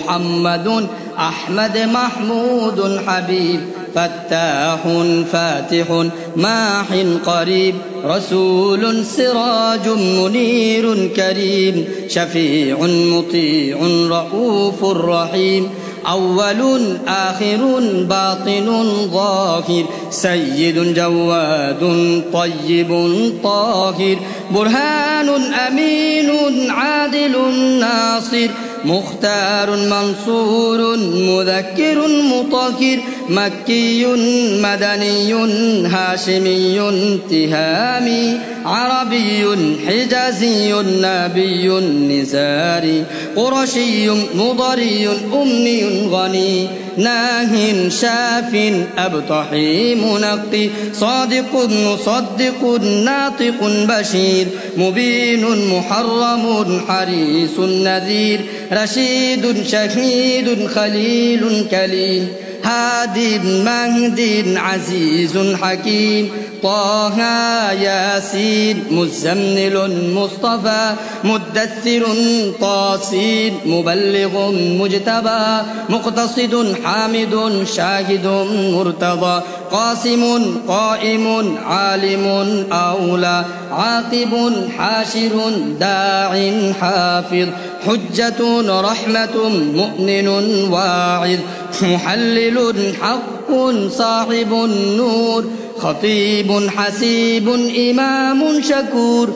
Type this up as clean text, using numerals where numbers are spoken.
محمد أحمد محمود حبيب فتاح فاتح ماح قريب رسول سراج منير كريم شفيع مطيع رؤوف رحيم أول آخر باطن ظاهر سيد جواد طيب طاهر برهان أمين عادل ناصر مختار منصور مذكر مطهر مكي مدني هاشمي تهامي عربي حجازي نبي نزاري قرشي مضري أمي غني ناه شاف أبطحي منقي صادق مصدق ناطق بشير مبين محرم حريص نذير رشيد شهيد خليل كليم هاد مهد عزيز حكيم طه ياسين مزمل مصطفى مدثر طاسين مبلغ مجتبى مقتصد حامد شاهد مرتضى قاسم قائم عالم أولى عاقب حاشر داع حافظ حجة رحمة مؤمن واعظ محلل حق صاحب النور خطيب حسيب إمام شكور